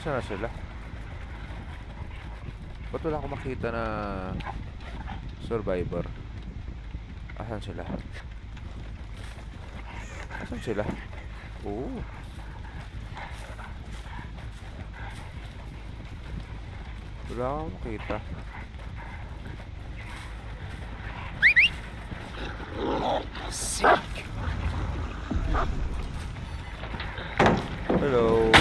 Nasaan na sila? Ba't wala akong makita na survivor? Asan sila? Asan sila? Oo. Wala akong makita. Sick. Hello.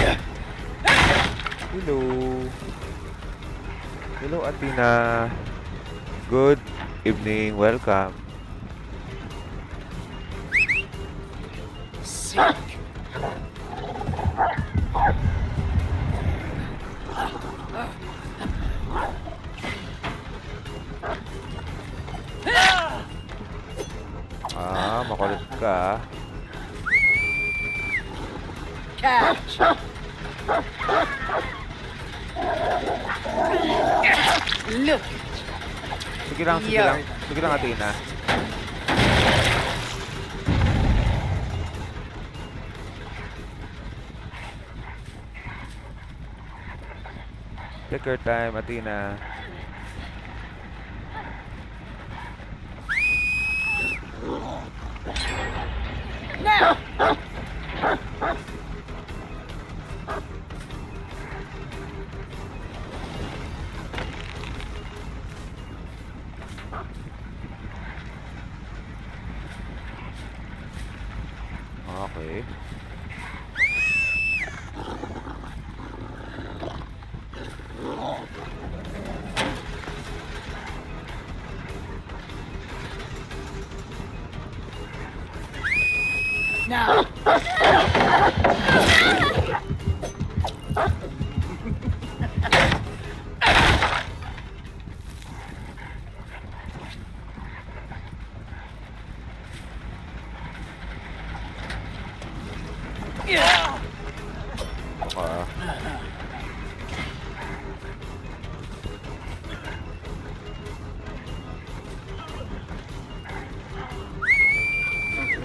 Hello. Hello, Athena. Good evening. Welcome. Sick. Makulit ka. Catch. Look. Sige lang, sige lang. Sige lang, Athena. Take your time, Athena. Now. Okay. Now. Yeah.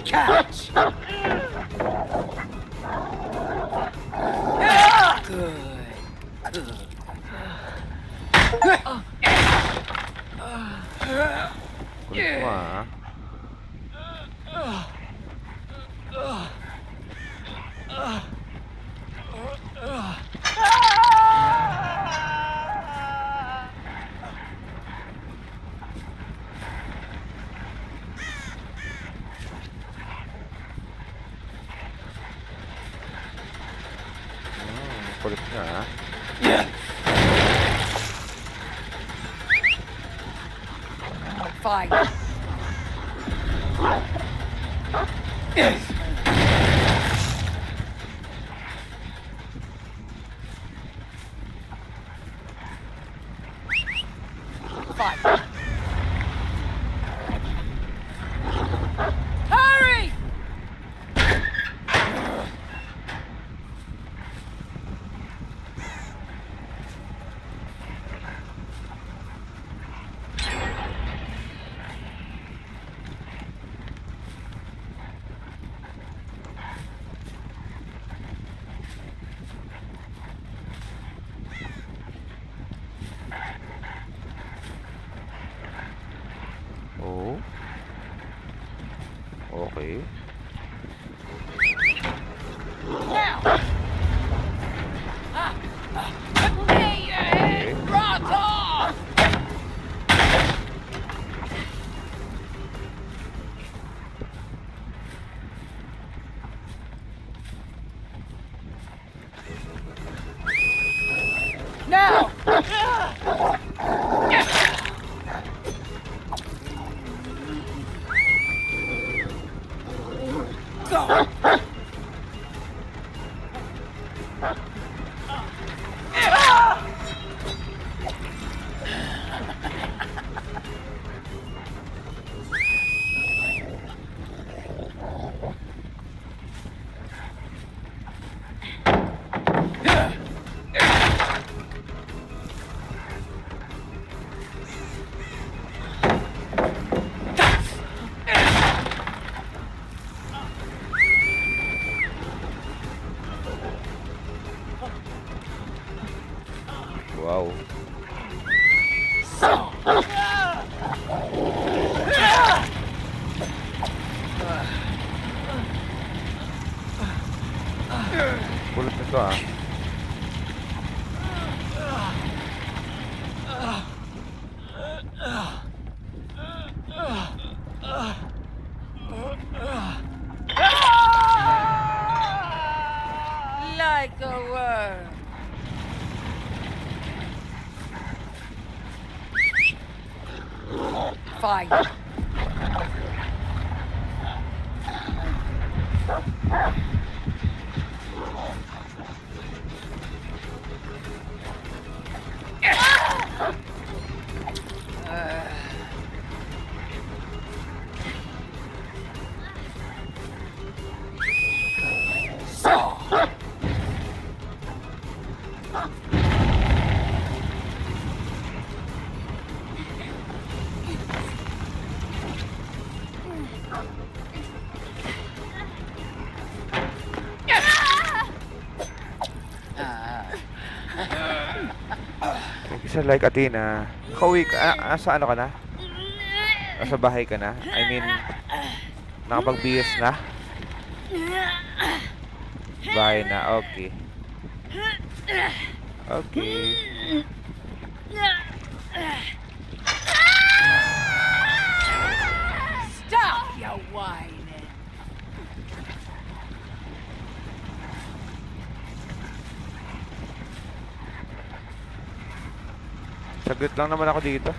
Catch. Good. Good. Kulit mo, ah. Kulit nga, ah. Fine. Fine. Hurry! Oh. Okay. Now! Lay your head right off! Now! Kulit nito ah. Like a worm. Fine. Thank you sa like, Athena. Nakauwi ka? Sa ano ka na? Nasa bahay ka na? I mean, nakapag-BS na? Bahay na, okay. Okay. Stop your whining. Saglit lang naman ako dito.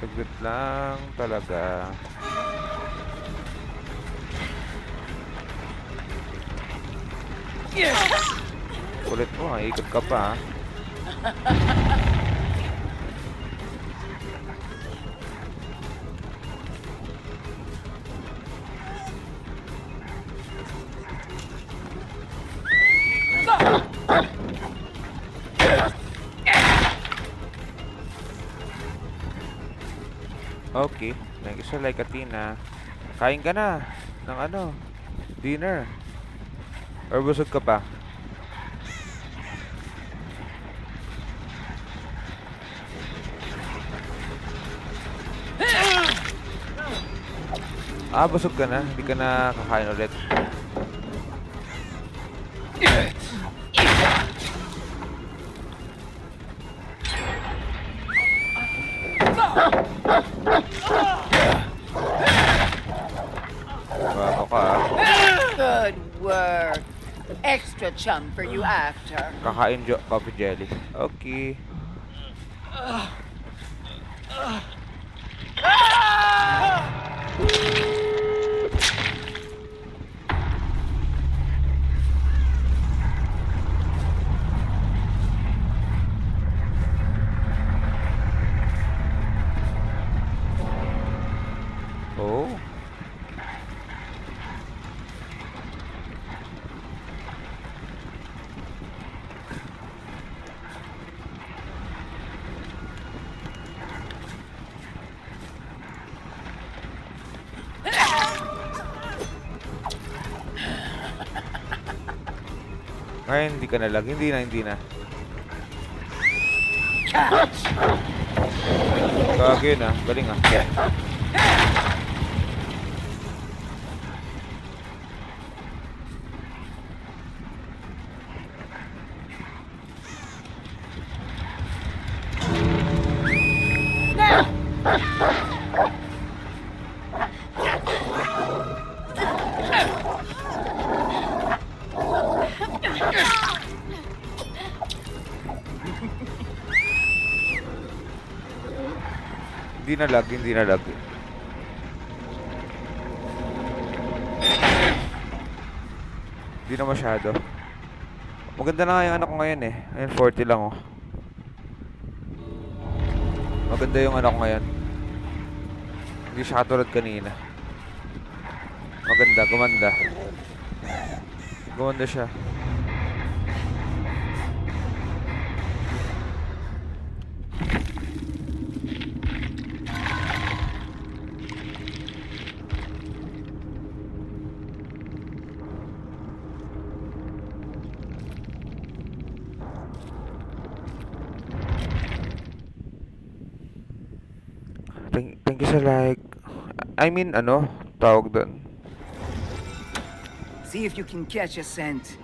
Saglit lang talaga. Kulit mo ha, ikot ka pa ha. Okay, thank you sa like, Athena. Kain ka na ng ano, dinner. Or busog ka pa? Busog ka na? Hindi ka na kakain ulit? Bago ka ah. Good work. Extra chum for you after. Kakain coffee jelly. Okay. Oh. Ngayon, hindi ka na lag. Hindi na. Kage na. Galing ah. Hindi na lag. Hindi na masyado. Maganda na nga yung anak ko ngayon eh. Ayun, 40 lang oh. Maganda yung anak ko ngayon. Hindi siya katulad kanina. Maganda, gumanda. Gumanda siya. kasi like, I mean, ano, tawag doon. See if you can catch a scent.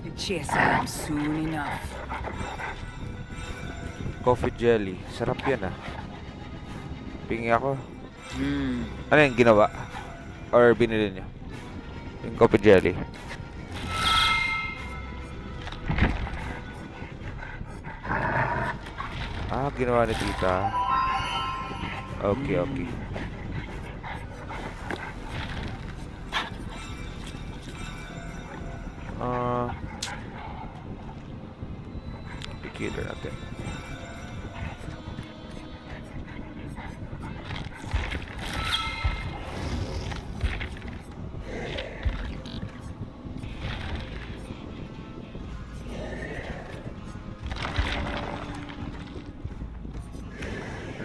You're chasing them soon enough. Coffee jelly. Sarap yan ah. Pingi ako. Hmm. Ano yung ginawa? Or binili niyo? Yung coffee jelly. Ah, ginawa ni tita. Okay, okay. Ah, i-killer natin.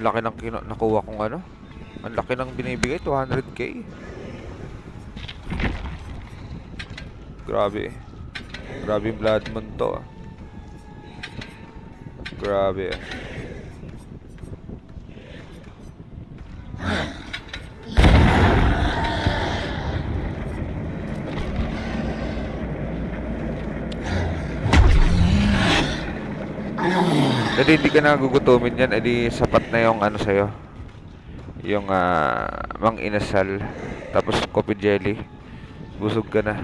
Ang laki ng nakuha kong ano. Ang laki ng binibigay, 200k. Grabe. Grabe yung blood moon to ah. Grabe ah. Jadi hindi ka nagugutumin yan, edi sapat na yung ano sa'yo. Yung mang inasal. Tapos coffee jelly. Busog ka na.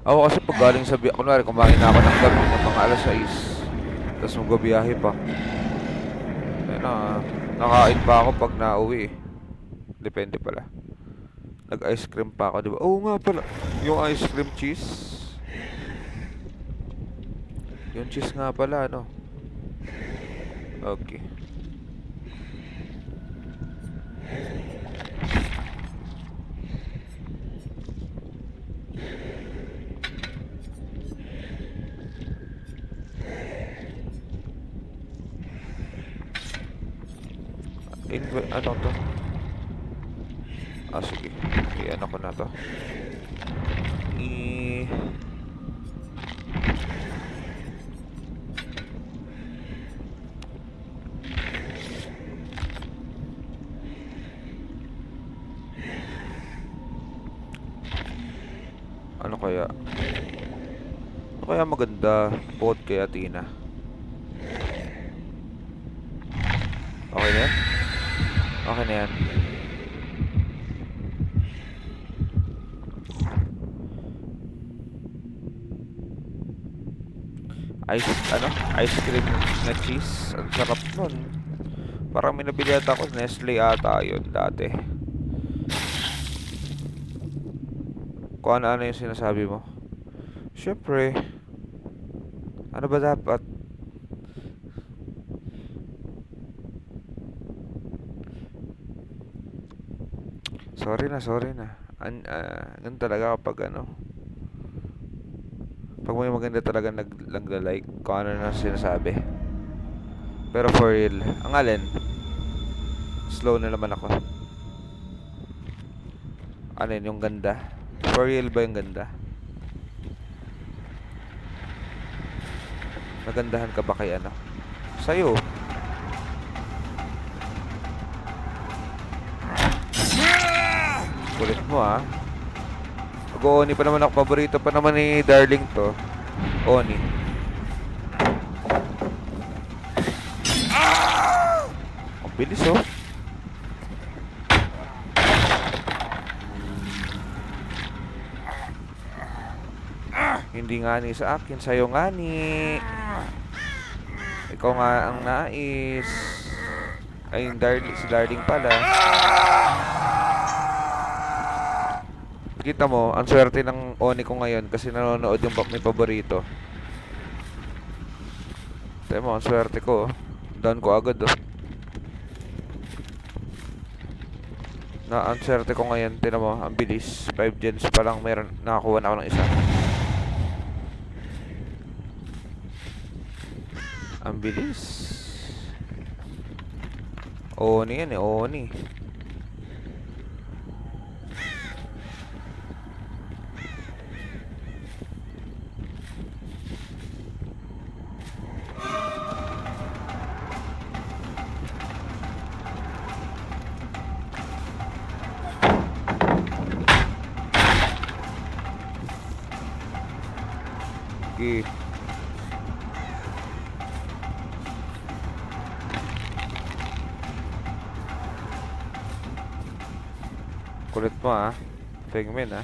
Ako kasi pag galing sa biyahe, kunwari kumain na ako ng gabi ng mga alas 6. Tapos magbabiyahe pa. Ayun nakain pa ako pag nauwi eh. Depende pala. Nag-ice cream pa ako, diba? Oo nga pala. Yung ice cream cheese. Yung cheese nga pala, ano? Okay. Ano to? Ah, sige. I-ano ko na to. Ano kaya? Ano kaya maganda bukod kay Athena? Okay na yan? Okay na yan. Ice cream na cheese. Ang sarap nun. Parang may nabili ata ako. Nestle ata yun dati. Kung ano-ano yung sinasabi mo. Siyempre. Ano ba dapat? Sorry na. Ganun talaga kapag ano. Pag may maganda talaga nagla-like kung ano na sinasabi. Pero for real, ang alin, slow na naman ako. Ano yun, yung ganda? For real ba yung ganda? Nagandahan ka ba kay ano? Sa'yo. Kulit mo ah. Mag-Oni pa naman ako. Paborito pa naman ni Darling to. Oni. Ang bilis oh. Hindi nga ni sa akin. Sa'yo nga ni. Ikaw nga ang nais. Ay, si Darling pala. Kita mo, ang swerte ng Oni ko ngayon kasi nanonood yung may paborito. Tayo mo, ang swerte ko. Down ko agad oh. Ang swerte ko ngayon, tinan mo, ang bilis. 5 gens pa lang meron, nakakuha na ako ng isa. Ang bilis. Oni yan eh, Oni. Sige. Kulit mo ah. Pengmen ah.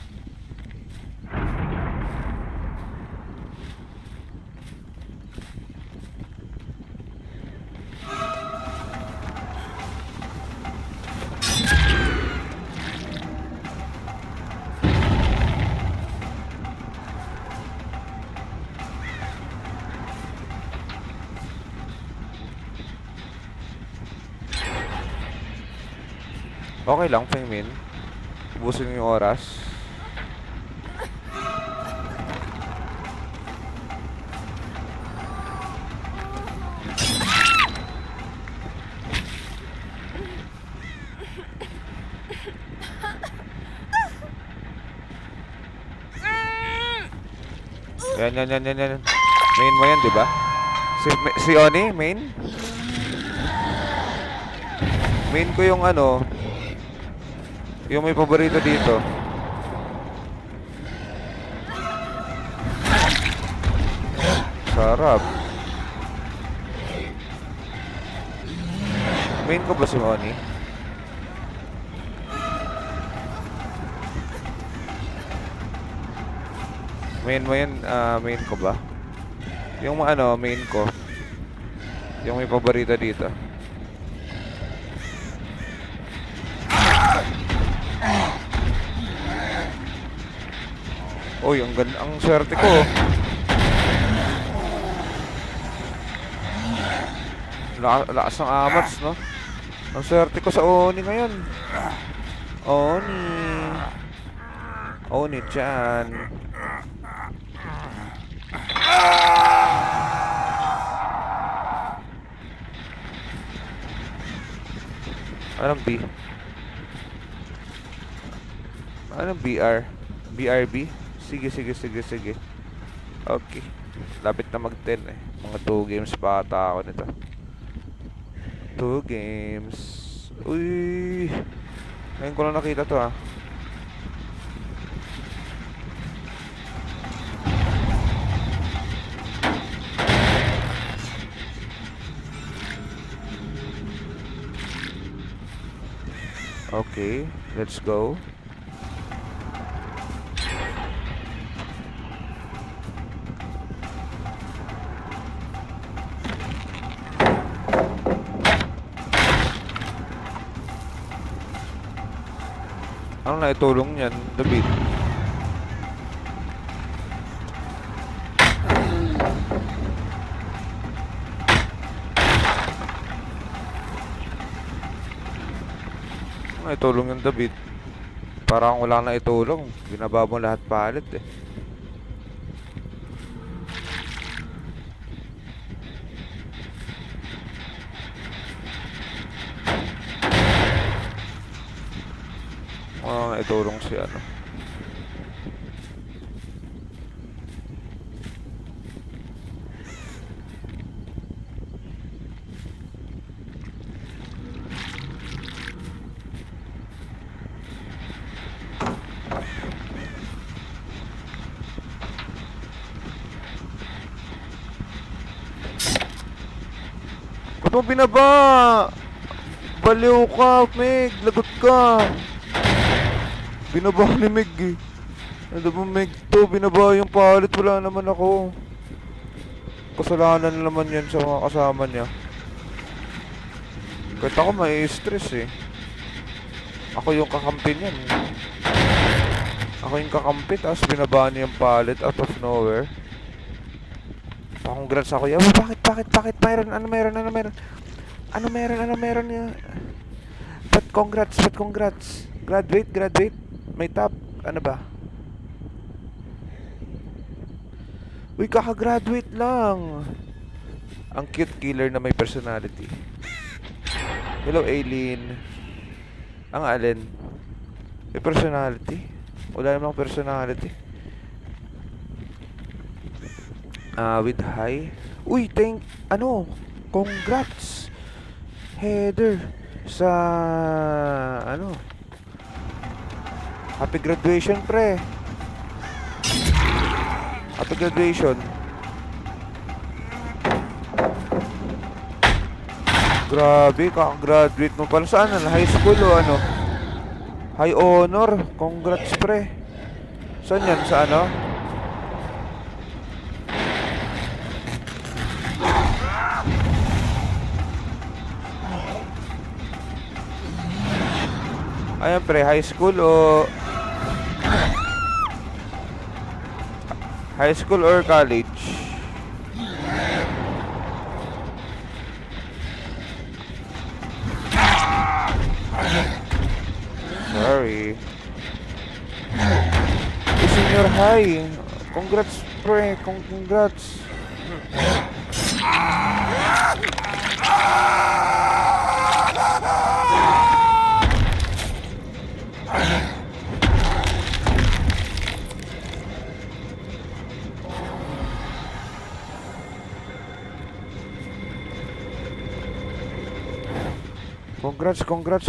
Okay lang, Pengmin. Ubusin yung oras. Yan. Main mo yan, di ba? Si Oni, main? Main ko yung ano, yung may paborito dito. Sarap. Main ko ba si Oni? Main mo yan, main ko ba? Yung ano, main ko. Yung may paborito dito. Uy, ang swerte ko. Lakas ng amats, no? Ang swerte ko sa Oni ngayon. Oni. Oni-chan. Anong B? Anong BR? BRB? Sige. Okay. Lapit na mag-10 eh. Mga 2 games pa ata ako nito. 2 games. Uy! Ngayon ko lang nakita to ah. Okay, let's go. Ano na itulong niyan, David? Ano na itulong yung David? Parang wala na itulong. Binaba mo lahat palit eh. Ano na itulong si ano? Ba't mo binaba? Baliw ka, Meg. Lagot ka. Binaba ni Meg eh. Ano ba Meg to? Binaba yung palit. Wala naman ako. Kasalanan naman yan sa mga kasama niya. Kahit ako may stress eh. Ako yung kakampi niyan. Ako yung kakampi. Tapos binaba niya yung palit out of nowhere. Congrats ako. Oh, bakit? Mayroon? Ano meron niya? But congrats. Graduate. May top. Ano ba? Uy, kaka-graduate lang. Ang cute killer na may personality. Hello, Aileen. Ang alin? May personality? Wala namang personality. With high. Uy, congrats. Heather sa ano? Happy graduation, pre. Happy graduation. Grabe, kakagraduate mo pala. Saan? High school o ano? High honor. Congrats, pre. Saan yan? Sa ano? Ayan, pre. High school o... High school or college? Sorry. Senior high. Congrats, pre. Congrats.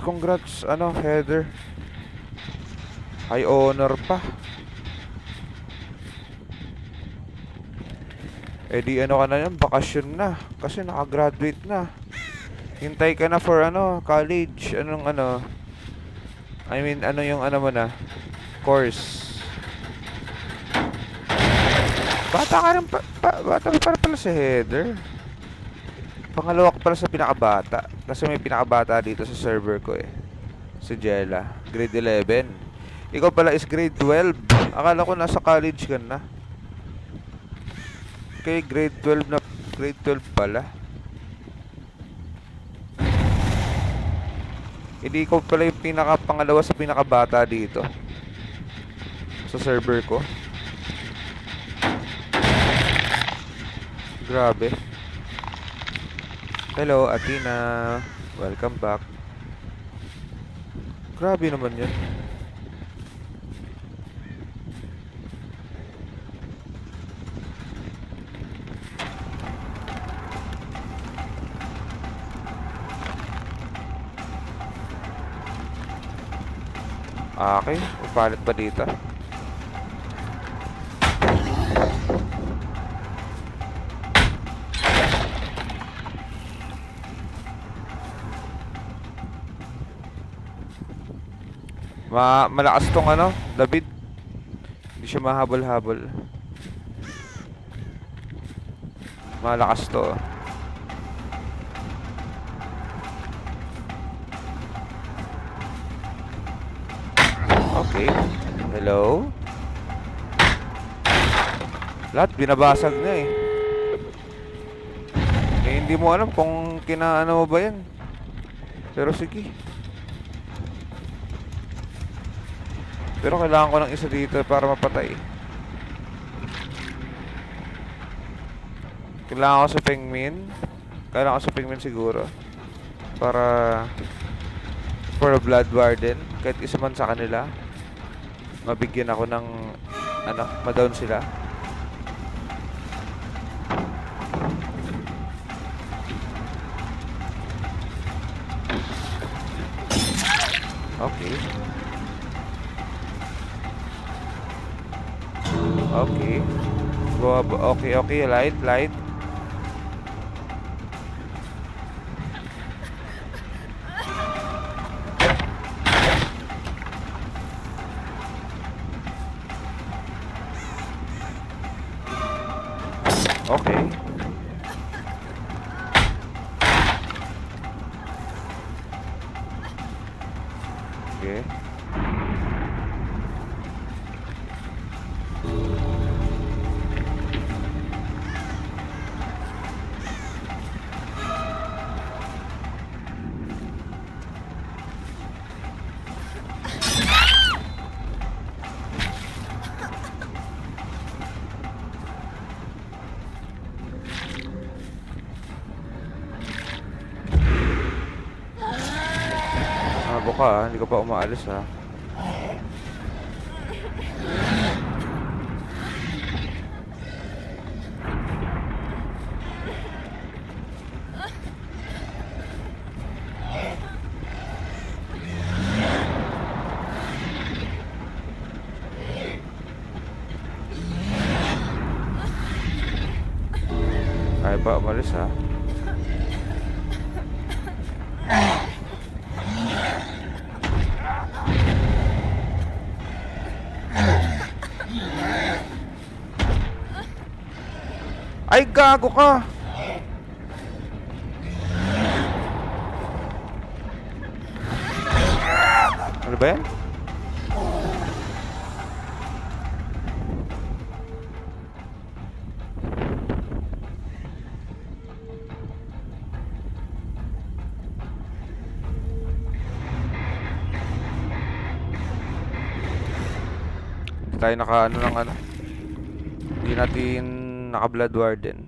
Congrats. Ano, Heather? High honor pa. Eh di ano ka na yan, bakasyon na. Kasi nakagraduate na. Hintay ka na for ano, college. Anong ano? I mean, ano yung ano mo na? Course. Bata ka rin bata pa pala si Heather. Pangalawa ka pala sa pinakabata. Kasi may pinakabata dito sa server ko eh. Si Jella. Grade 11. Ikaw pala is grade 12. Akala ko nasa college ka na. Okay, grade 12 na. Grade 12 pala. Hindi ikaw pala yung pangalawa sa pinakabata dito. Sa server ko. Grabe. Hello, Athena. Welcome back. Grabe naman yun. Okay, upalit pa dito. Malakas tong ano, David. Hindi siya mahabol-habol. Malakas to. Okay. Hello? Lahat binabasag na eh. Eh hindi mo alam kung kinaano mo ba yan. Pero sige. Pero kailangan ko ng isa dito para mapatay. Kailangan ko sa Pengmin. Kailangan ko sa Pengmin siguro. Para for a blood warden. Kahit isa man sa kanila. Mabigyan ako ng ano, ma-down sila. Okay. Okay. Okay, light. Okay. Okay. Habo ka ha, hindi ka pa umaalis ha. Ay pa umalis ha. Ay, gago ka! Ano ba yan? Hindi tayo naka ano ng ano. Hindi natin naka Blood Warden.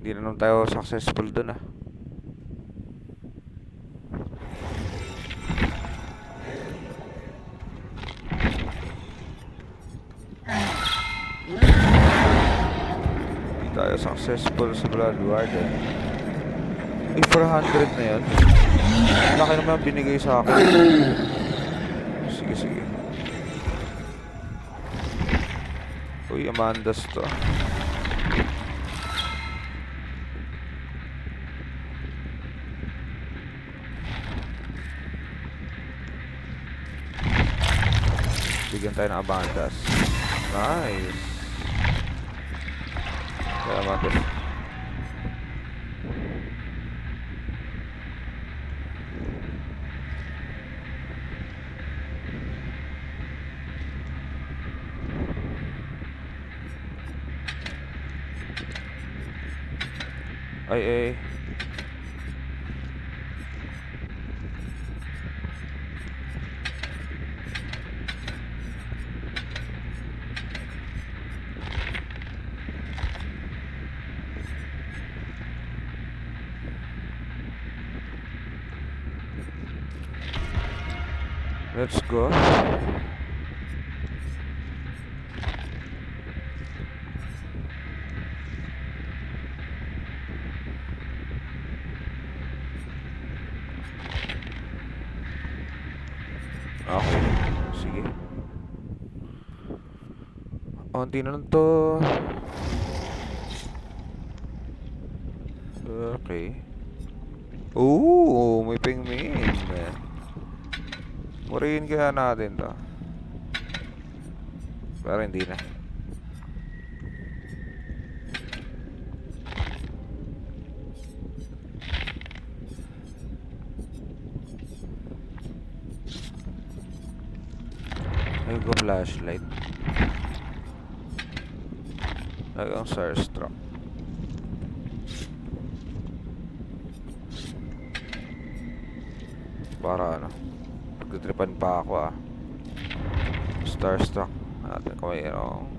Hindi na naman tayo successful dun ah. Hindi tayo successful sa Blood Warden. Ay, 400 na yan. Laki naman binigay sa akin. Sige, sige. Uy, Amandas to. Bigyan tayo ng Amandas. Nice. Kaya Amandas. Ay, ay. Let's go. Okay. Sige. Onti na lang to. Okay. May pingmin. Murihin kaya natin to. Pero hindi na. Ayun ko flashlight. Ayun ang Starstruck. Para ano, pagtitripan pa ako ah. Starstruck natin kung mayroong.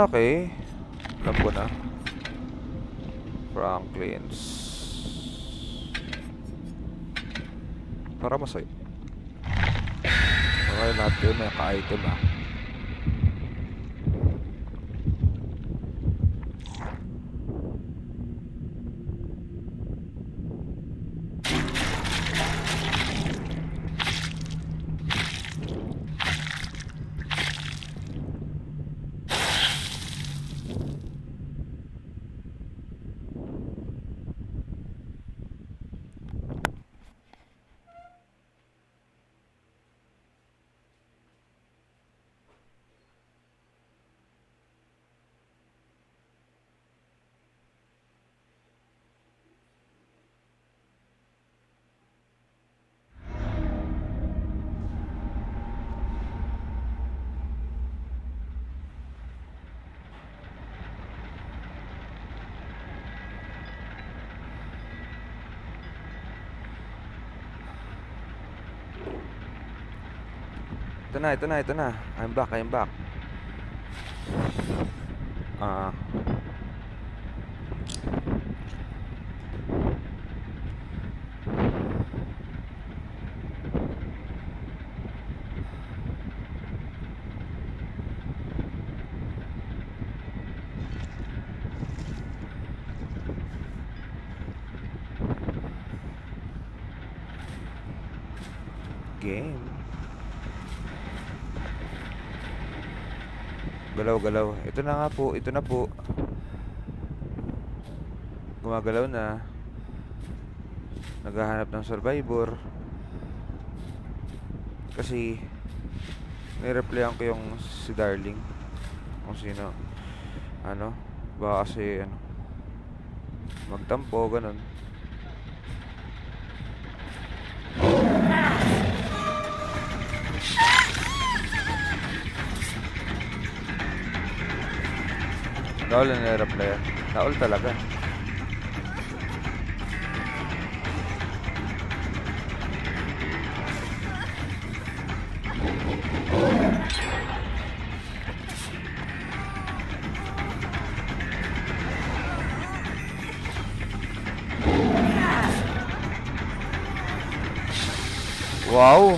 Okay. Alam ko na. Franklin's. Para masaya. Okay natin, may ka-item ah. Ito na. I'm back. Game. Galaw. Ito na po. Gumagalaw na. Naghahanap ng survivor. Kasi nireplyan ko yung si Darling. Kung sino. Ano? Baka kasi ano, magtampo, ganun. Naul na nire-reply yan. Naul talaga. Wow!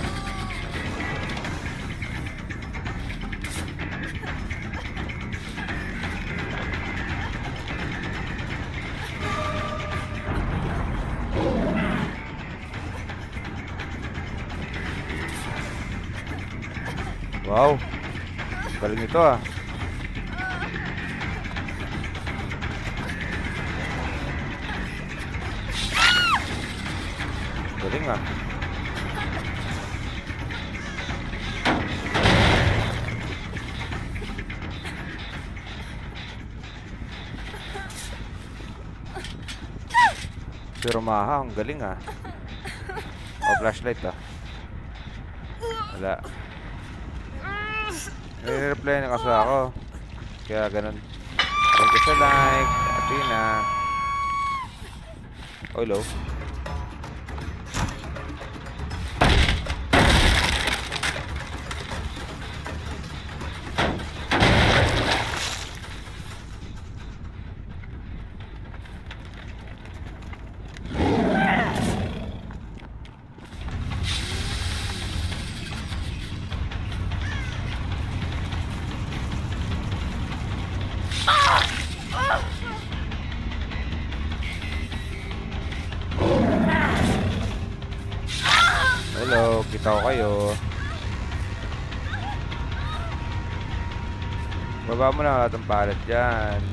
Wow! Galing ito ah. Galing ah. Pero maha, ang galing ah. Oh, flashlight ah. Wala. Nire-reply na kasi ako. Kaya ganun. Thank you sa like, Athena. Oh, hello. Hello, kita ko kayo. Baba mo na lahat ng pallet dyan.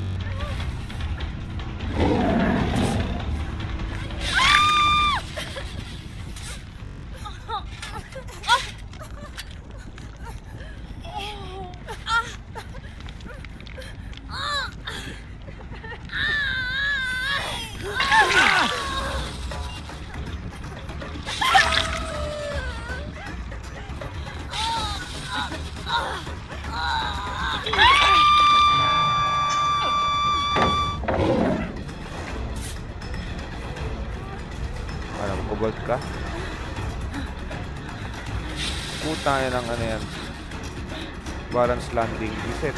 Parang cobalt ka. Puta yan ang ano yan. Balance landing reset.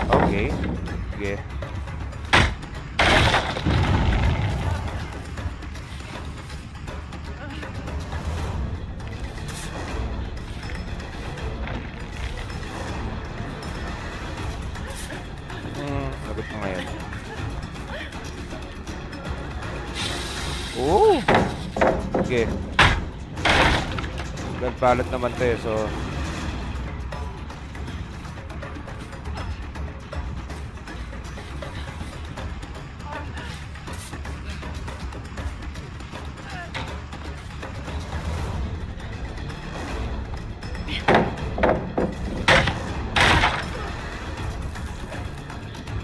Okay. Sige. Lagot ko ngayon. Oh! Okay. God pallet naman to eh, so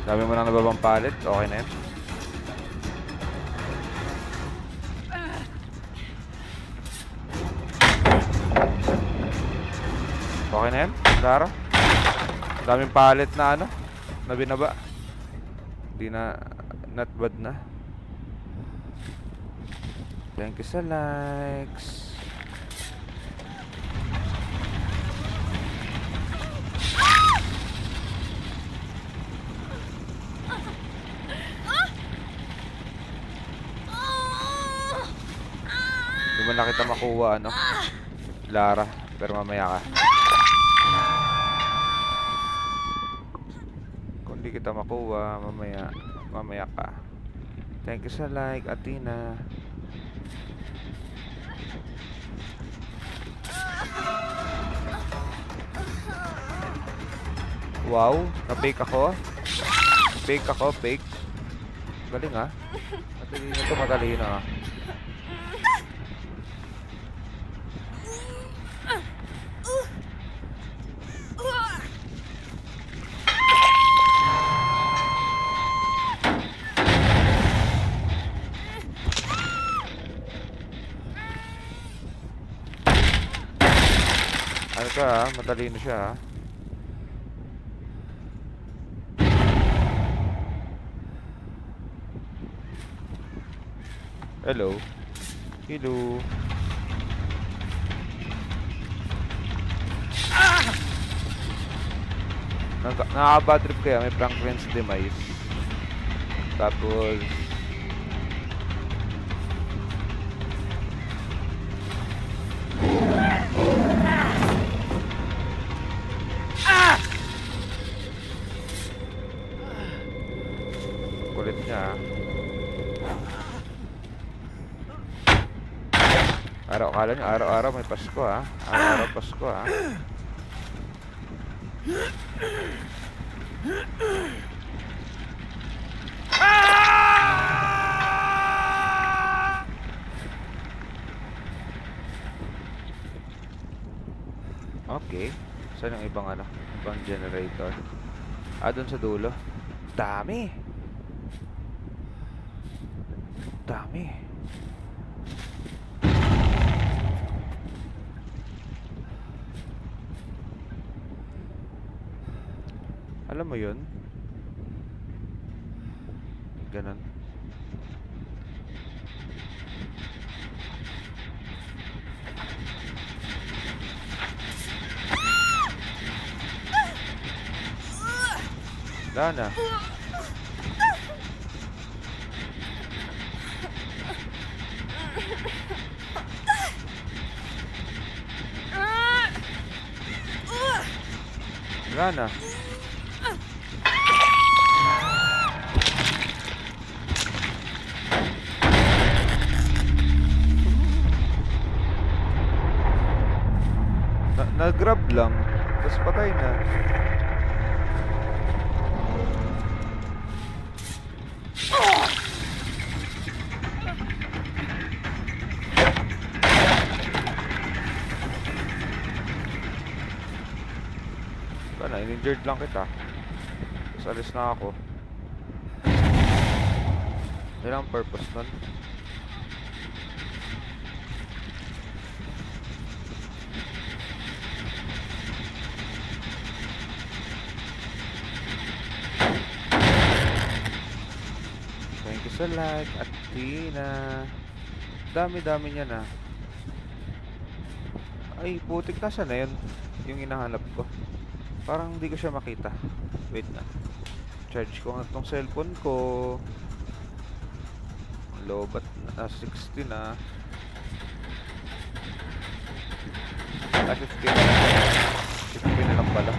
dami mo nang nababang pallet, okay na yan. Okay na yan, Lara. Daming pallet na ano, na binaba. Hindi na, not bad na. Thank you sa likes. Hindi mo na kita makuha ano, Lara, pero mamaya ka. Kung di kita makuha, mamaya ka. Thank you sa like, Athena. Wow, na-fake ako. Fake ako, fake. Galing ah. Matalino to, matalino ah. Ano ka ha? Matalino siya ha? Hello? Hello? Nakaka-bad trip kaya may Franklin's Demise. Tapos kulit niya ah. Akala niyo araw-araw may Pasko ah. Araw-araw Pasko ah. Okay. Saan yung ibang ano? Ibang generator? Ah, dun sa dulo. Dami! Dami! Alam mo yun? Ganon. Wala na. Wala na. Nag-grab lang. Tapos patay na. Wala na, in-injured lang kita. Tapos alis na ako. Yan ang purpose nun. Thank you sa like at Tina. Dami-dami niya na. Ay, putik na siya na yun. Yung hinahanap ko. Parang hindi ko siya makita. Wait na. Charge ko nga itong cellphone ko. Low bat na 60 na. 50 na. 50 na lang pala.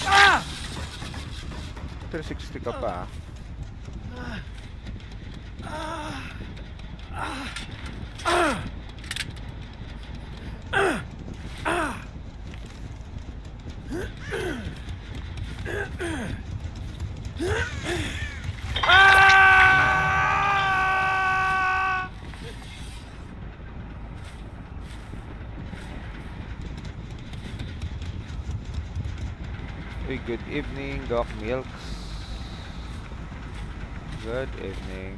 Ah! 360 ka pa. Good evening, Doc Milks. Good evening.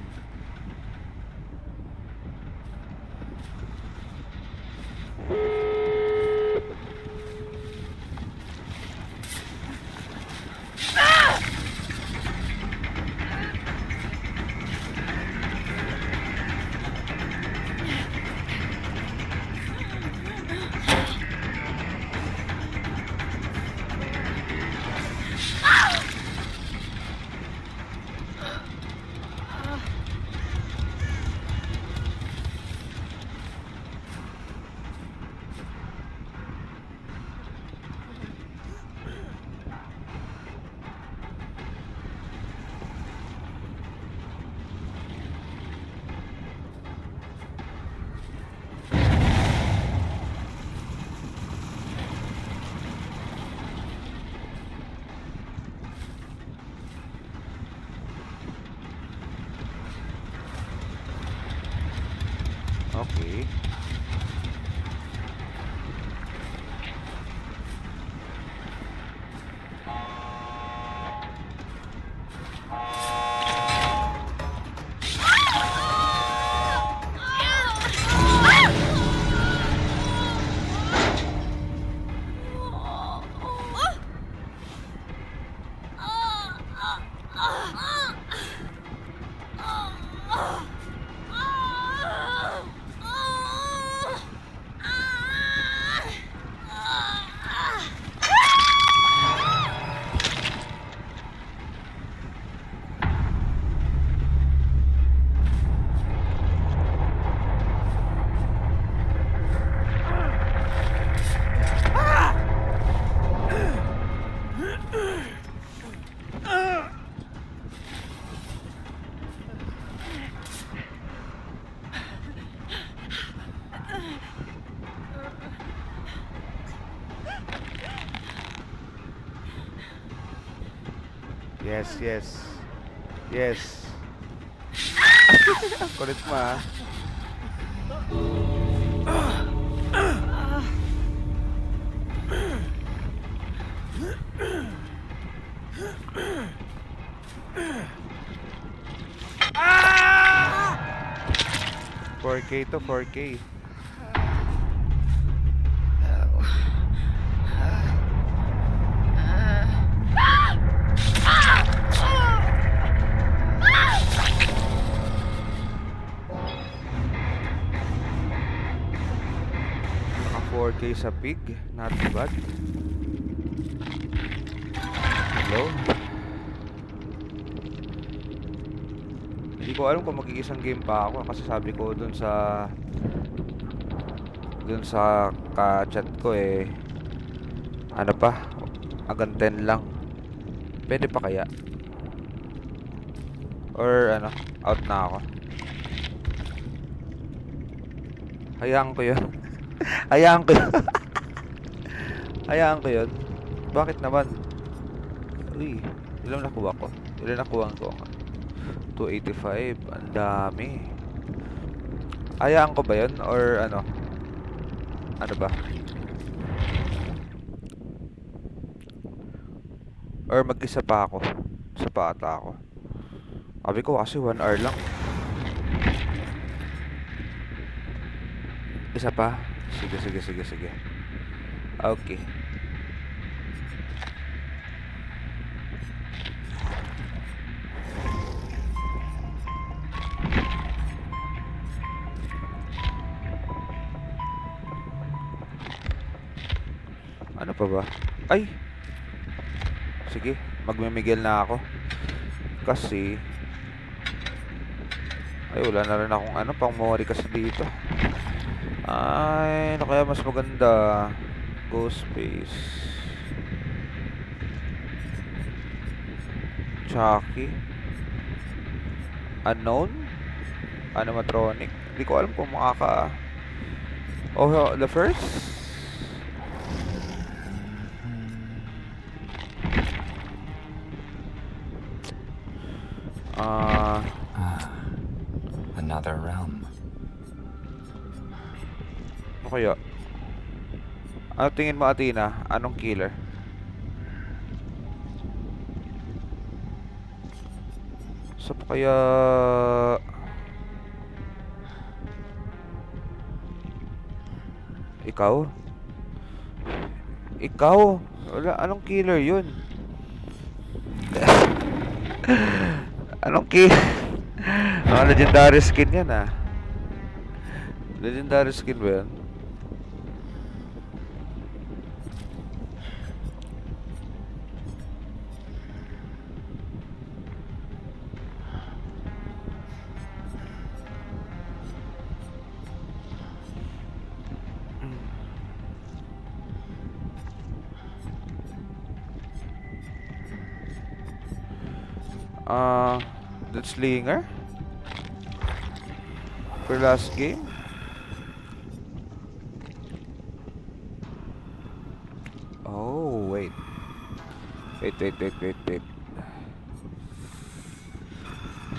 Yes, yes. Yes. Kulit mo ah. Ah! 4K to 4K. Naka 4K sa pig. Not bad. Hello? Hindi ko alam kung mag-iisang game pa ako kasi sabi ko dun sa ka-chat ko eh ano pa, hanggang 10 lang. Pwede pa kaya? Or ano, out na ako. Hayaan ko yun. Hayaan ko yun. Hayaan ko yun. Bakit naman? Uy, ilan nakuha ko? Ilan nakuha ko? 285. Ang dami. Hayaan ko ba yun? Or ano? Ano ba? Or mag-isa pa ako? Isa pa ata ako. Sabi ko kasi 1 hour lang. Isa pa? Sige, sige, sige, sige. Okay. Ano pa ba? Ay! Sige, magmimigel na ako. Kasi ay, wala na rin akong ano, pang memory kasi dito. Ay, ano kaya mas maganda? Ghost Space. Chucky. Unknown? Animatronic. Hindi ko alam kung makaka... Oh, the first? Another realm. Ano kaya? Ano tingin mo, Athena? Anong killer? So pa kaya... Ikaw? Ikaw? Wala, anong killer yun? Anong killer? Mga legendary skin yan ah. Legendary skin ba yan? That Slinger? For last game? Oh, wait. Wait.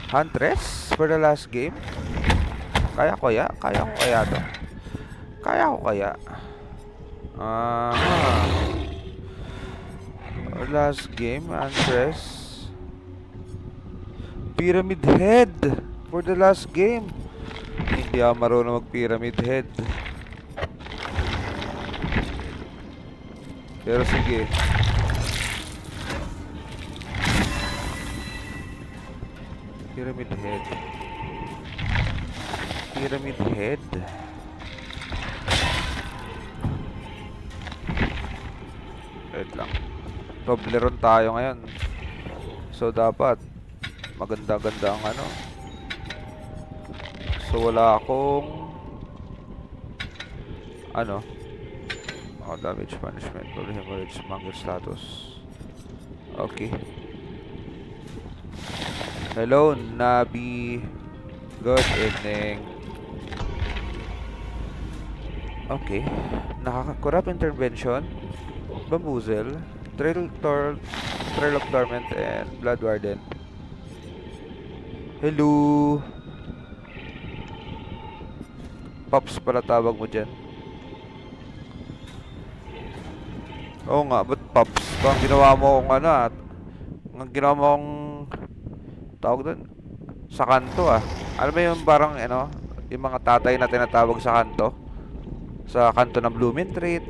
Huntress? For the last game? Kaya ko kaya? Kaya ko kaya to? Kaya ko kaya? For last game, Huntress. Pyramid Head for the last game. Hindi ako marunong mag-Pyramid Head. Pero sige. Pyramid Head. Pyramid Head. Wait lang. Toblerone tayo ngayon. So dapat maganda-ganda ang ano. So wala akong ano. Damage management, probably hemorrhage, mangler status. Okay. Hello, Nabi. Good evening. Okay. Corrupt intervention. Bamboozle. Trail of Torment and Blood Warden. Hello. Pops pala tawag mo dyan. Oo nga, ba't Pops? Bang ginawa mo kung ano at ang ginawa mo kung tawag doon sa kanto ah. Alam mo yung parang ano, yung mga tatay na tinatawag sa kanto? Sa kanto ng Blumentritt,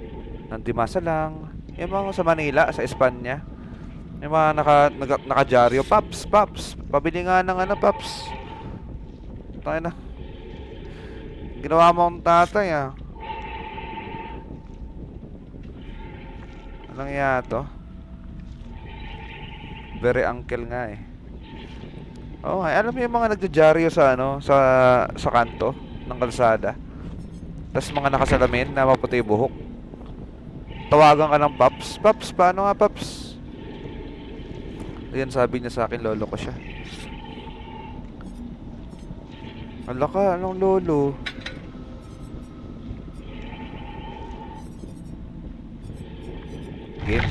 ng Dimasalang, yung mga sa Manila, sa Espanya. Yung mga nakadyaryo, Pops, Pops, pabili nga ng ano, Pops. Tayo na. Ginawa mo ang tatay ah. Anong iya to? Very uncle nga eh. Oh, ay, alam mo yung mga nagjajaryo sa ano, sa kanto ng kalsada. Tapos mga nakasalamin na maputi buhok. Tawagan ka ng Pops. Pops, paano nga Pops? Ayan sabi niya sa akin, lolo ko siya. Ala ka, anong lolo?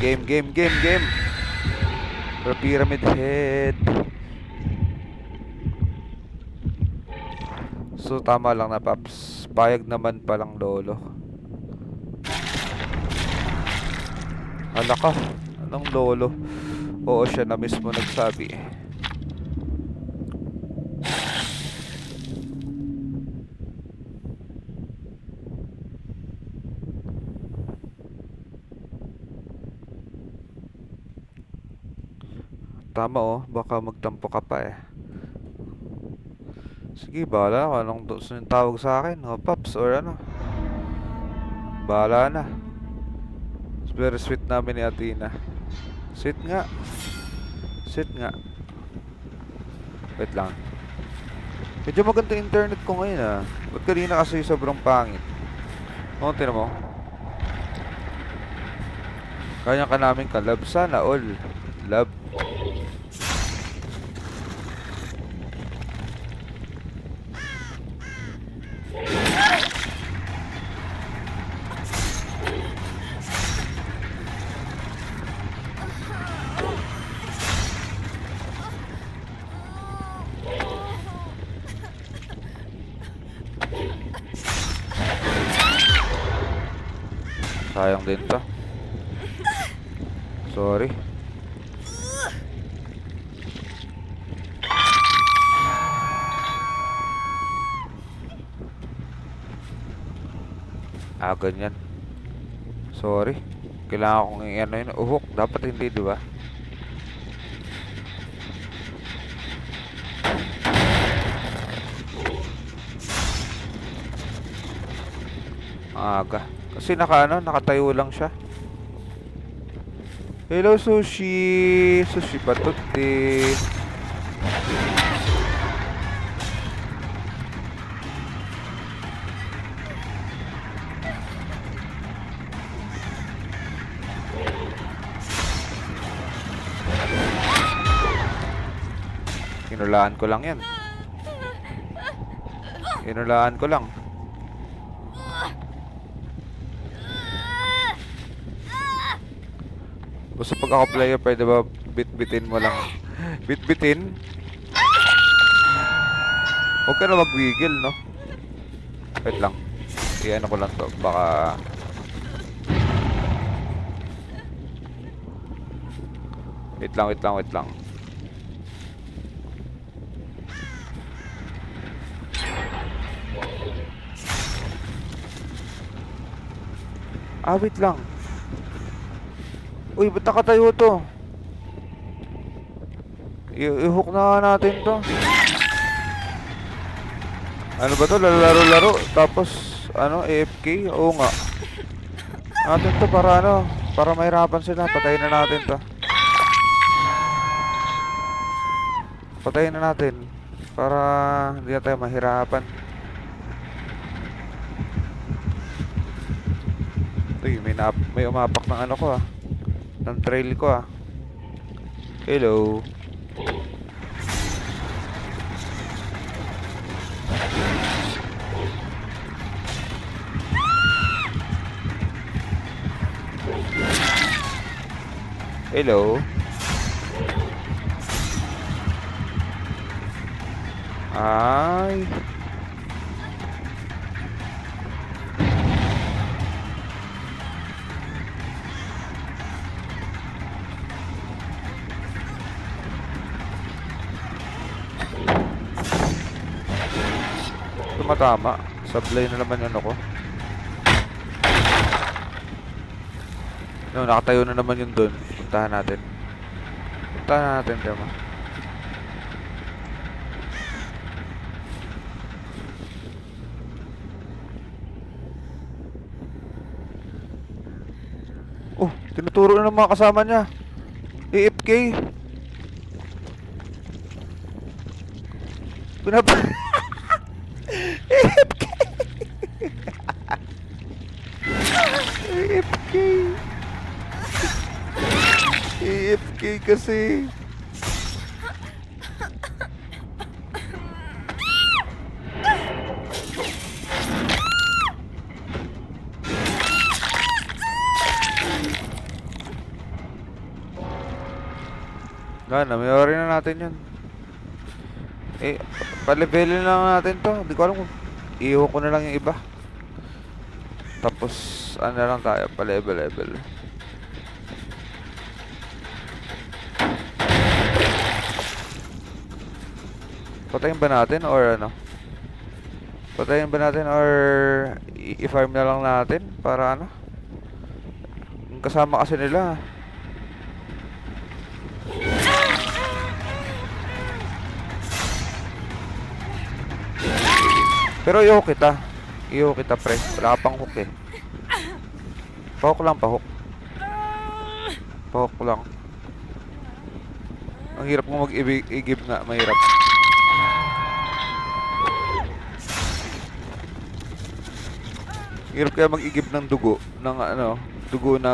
Game. For Pyramid Head. So tama lang na Paps. Payag naman palang lolo. Ala ka, anong lolo? Oo, siya na mismo nagsabi. Tama oh, baka magtampo ka pa eh. Sige, bahala ako. Anong gusto yung tawag sa akin? O, Pops, or ano? Bahala na. It's very sweet namin ni Athena. Sweet nga. Sweet nga. Wait lang. Medyo maganda internet ko ngayon ah. Ba't kanina kasi sobrang pangit? O, tinan mo. Kanya ka namin kalab. Sana all. Love. Sayang din to. Sorry. Ah, ganyan. Sorry. Kailangan kong i-ano yun. Uhok. Dapat hindi, di ba? Aga. Kasi nakatayo lang siya. Hello, Sushi. Sushi patuti. Kinulaan ko lang yan. Kinulaan ko lang. Basta pag ako player, pwede ba bit-bitin mo lang? Bit-bitin? Huwag ka na magwigil, no? Wait lang. I-ano ko lang to. Baka... Wait lang. Ah, wait lang. Uy, ba't nakatayo to? I-hook na natin to. Ano ba to? Laro-laro. Tapos, ano, AFK? Oo nga. Natin to para ano? Para mahirapan sila. Patayin na natin to. Patayin na natin. Para hindi na tayo mahirapan. Uy, may umapak ng ano ko ah. Ng trail ko ah. Hello. Hello. Ay. Tumatama. Sablay na naman yung ano ko. No, nakatayo na naman yun dun. Puntahan natin. Puntahan natin, tema. Oh, tinuturo na ng mga kasama niya. AFK. Pinapa... AFK. AFK. AFK kasi. Gana, may ori na natin yun. Eh, pa-levelin lang natin to. Hindi ko alam kung iho ko na lang yung iba. Tapos, ano na lang tayo, pa-level. Patayin ba natin or ano? Patayin ba natin or i-farm na lang natin para ano? Yung kasama kasi nila. Pero iho kita. Iho kita, pre. Wala ka pang hook eh. Pahok lang, pahok. Pahok lang. Ang hirap mo mag-i-give nga. Mahirap. Hirap kaya mag-i-give ng dugo. Ng ano, dugo na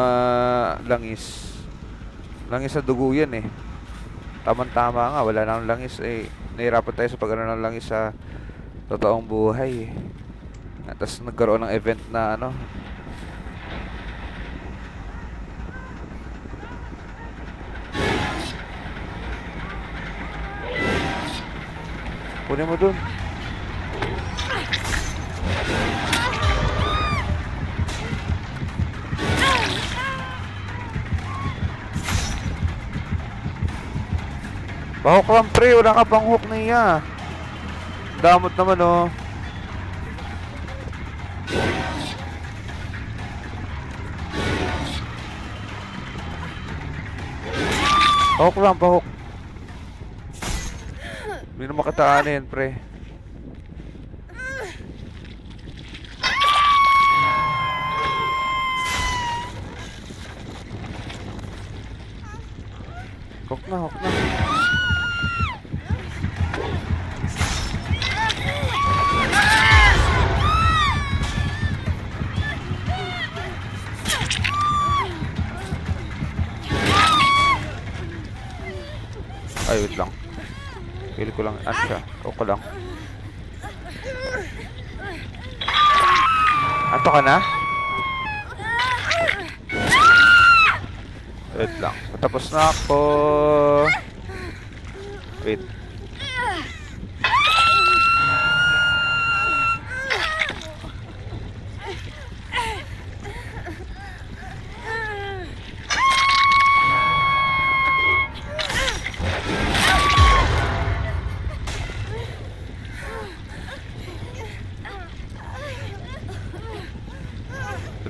langis. Langis na dugo yan eh. Tama-tama nga. Wala nang langis eh. Nahirapan tayo sa pag-ano ng langis sa totoong buhay. Tapos nagkaroon ng event na ano. Kunin mo dun. Pahok lang, pre. Wala ka pang hook niya. Damot naman oh. Pahok lang, pahok. Hindi na makataanin, pre. Hook na, hook na. Ay, wait lang. Pili ko lang. Ano siya? Huwag ko lang. Anto ka na? Wait lang. Patapos na ako. Wait.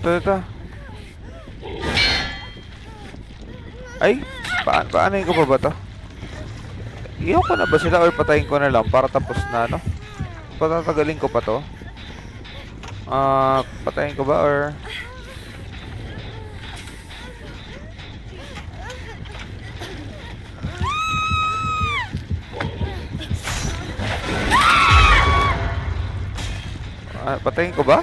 Ito. Ay, paano ko pa ba to? Iyaw ko na ba sila or patayin ko na lang para tapos na, no? Patatagalin ko pa to? Patayin ko ba or... patayin ko ba?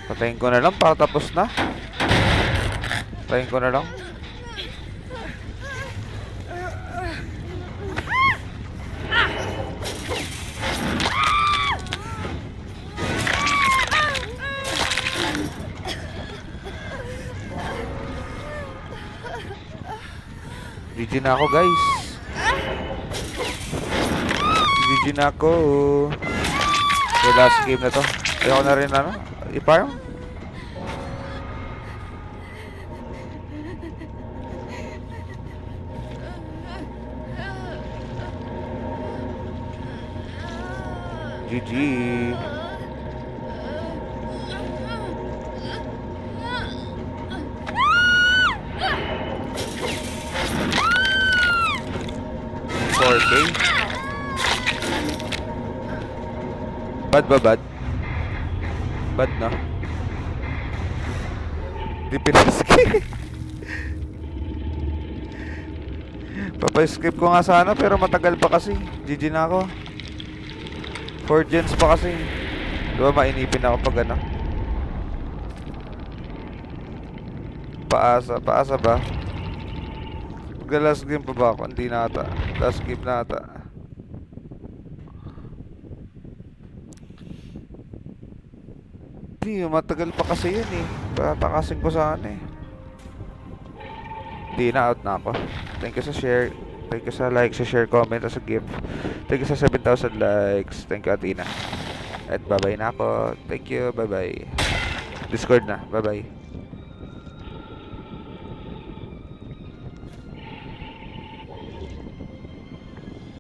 Patayin ko na lang para tapos na. Patayin ko na lang. GG na ako, guys. GG na ako. Okay, last game na to. Ayoko na rin ano, i-farm. GG. Bad ba bad? Bad na. Di pinaskip. Papa-skip ko nga sana pero matagal pa kasi. GG na ako. 4 gens pa kasi. Diba mainipin ako pag ano. Paasa ba? Magla-last game pa ba ako? Hindi na ata. Last game na ata. Hindi, matagal pa kasi yun eh. Patakasin ko sana eh. Hindi na, out na ako. Thank you sa share. Thank you sa like, sa share, comment, at sa gift. Thank you sa 7,000 likes. Thank you, Athena. At bye-bye na ako. Thank you, bye-bye. Discord na, bye-bye.